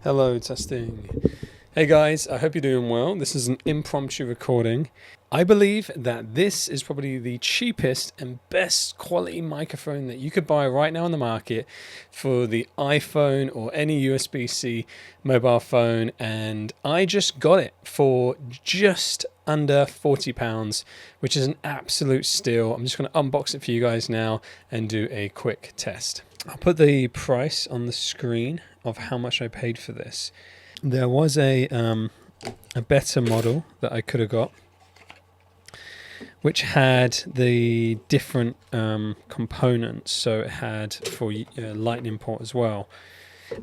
Hello, testing. Hey guys, I hope you're doing well. This is an impromptu recording. I believe that this is probably the cheapest and best quality microphone that you could buy right now on the market for the iPhone or any USB-C mobile phone, and I just got it for just under £40, which is an absolute steal. I'm just going to unbox it for you guys now and do a quick test. I'll put the price on the screen of how much I paid for this. There was a better model that I could have got, which had the different components. So it had for lightning port as well.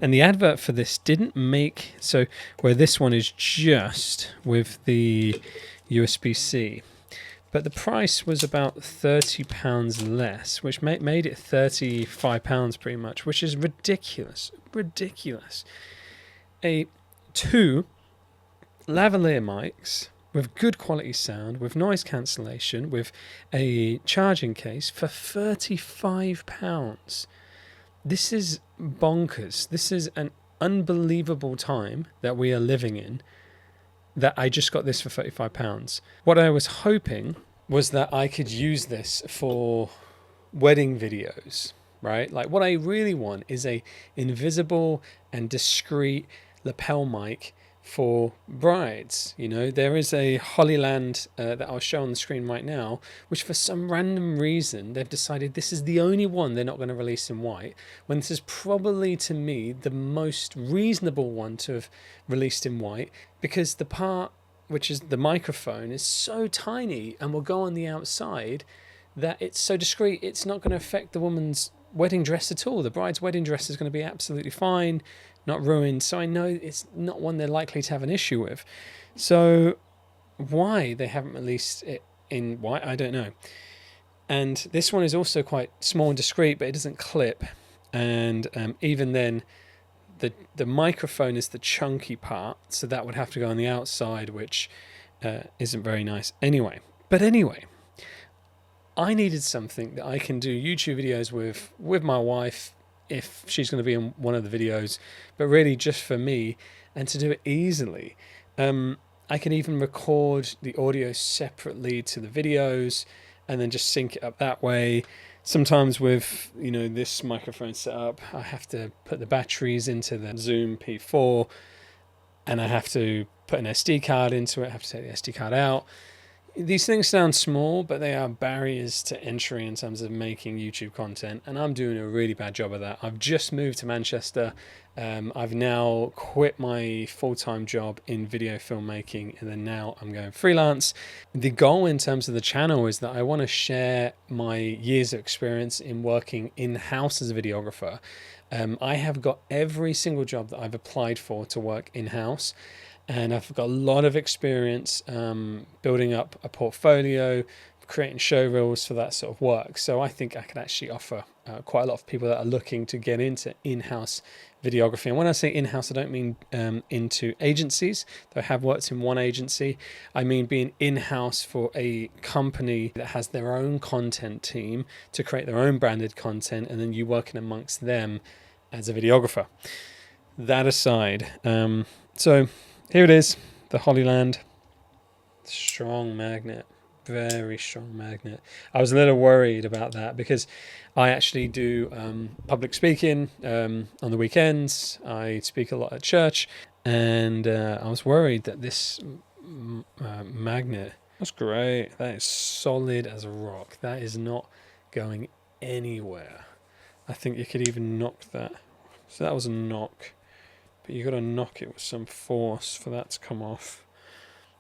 And the advert for this didn't make, so where this one is just with the USB-C. But the price was about £30 less, which made it £35 pretty much, which is ridiculous. Ridiculous. Two lavalier mics with good quality sound, with noise cancellation, with a charging case for £35. This is bonkers. This is an unbelievable time that we are living in, that I just got this for £35. What I was hoping was that I could use this for wedding videos, right? Like what I really want is a invisible and discreet lapel mic for brides. You know, there is a Hollyland that I'll show on the screen right now, which for some random reason they've decided this is the only one they're not going to release in white, when this is probably, to me, the most reasonable one to have released in white, because the part which is the microphone is so tiny and will go on the outside that it's so discreet it's not going to affect the woman's wedding dress at all. The bride's wedding dress is going to be absolutely fine, not ruined. So I know it's not one they're likely to have an issue with. So why they haven't released it in white, I don't know. And this one is also quite small and discreet, but it doesn't clip. And even then, the microphone is the chunky part, so that would have to go on the outside, which isn't very nice anyway. But anyway, I needed something that I can do YouTube videos with my wife, if she's going to be in one of the videos, but really just for me, and to do it easily. I can even record the audio separately to the videos and then just sync it up that way. Sometimes with, you know, this microphone setup, I have to put the batteries into the Zoom P4, and I have to put an SD card into it. I have to take the SD card out. These things sound small, but they are barriers to entry in terms of making YouTube content, and I'm doing a really bad job of that. I've just moved to Manchester. I've now quit my full-time job in video filmmaking, and then now I'm going freelance. The goal in terms of the channel is that I want to share my years of experience in working in-house as a videographer. I have got every single job that I've applied for to work in-house, and I've got a lot of experience building up a portfolio, creating show reels for that sort of work. So I think I could actually offer quite a lot of people that are looking to get into in-house videography. And when I say in-house, I don't mean into agencies, though I have worked in one agency. I mean being in-house for a company that has their own content team to create their own branded content, and then you working amongst them as a videographer. That aside, so here it is, the Hollyland. Strong magnet, very strong magnet. I was a little worried about that because I actually do public speaking on the weekends. I speak a lot at church, and I was worried that this magnet, that's great. That is solid as a rock. That is not going anywhere. I think you could even knock that. So that was a knock. But you've got to knock it with some force for that to come off.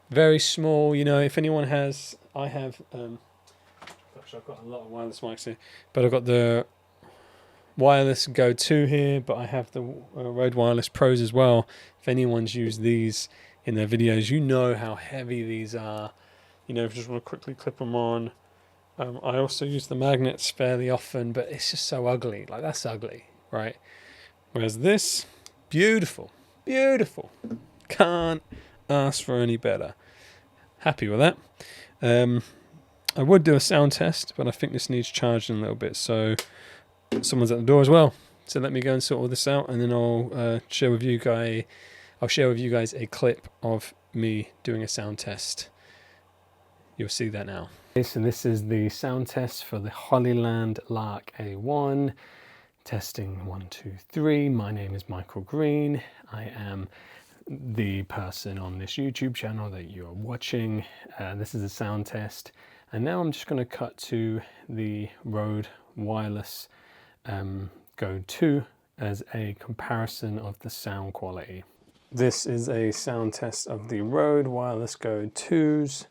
Very small, you know, if anyone has, I have, gosh, I've got a lot of wireless mics here, but I've got the wireless Go 2 here, but I have the Rode Wireless Pros as well. If anyone's used these in their videos, you know how heavy these are. You know, if you just want to quickly clip them on. I also use the magnets fairly often, but it's just so ugly. Like, that's ugly, right? Whereas this, beautiful, beautiful. Can't ask for any better. Happy with that. I would do a sound test, but I think this needs charging a little bit, so someone's at the door as well. So let me go and sort all this out, and then I'll share with you guys. I'll share with you guys a clip of me doing a sound test. You'll see that now. Okay, so this is the sound test for the Hollyland Lark A1. Testing 1, 2, 3. My name is Michael Green. I am the person on this YouTube channel that you are watching. This is a sound test, and now I'm just going to cut to the Rode Wireless Go 2 as a comparison of the sound quality. This is a sound test of the Rode Wireless Go 2s.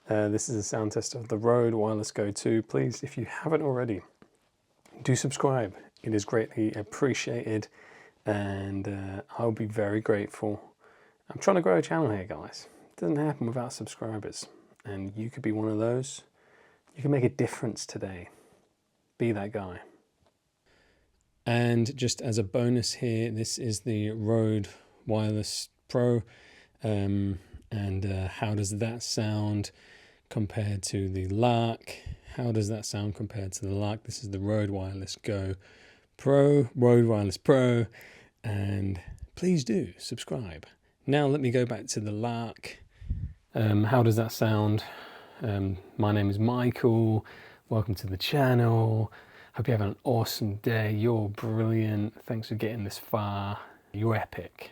This is a sound test of the Rode Wireless Go 2. Please, if you haven't already, do subscribe. It is greatly appreciated, and I'll be very grateful. I'm trying to grow a channel here, guys. It doesn't happen without subscribers, and you could be one of those. You can make a difference today. Be that guy. And just as a bonus here, this is the Rode Wireless Pro, and how does that sound compared to the Lark? How does that sound compared to the Lark? This is the Rode Wireless Go Pro, Rode Wireless Pro, and please do subscribe. Now let me go back to the Lark. How does that sound? My name is Michael. Welcome to the channel. Hope you have an awesome day. You're brilliant. Thanks for getting this far. You're epic.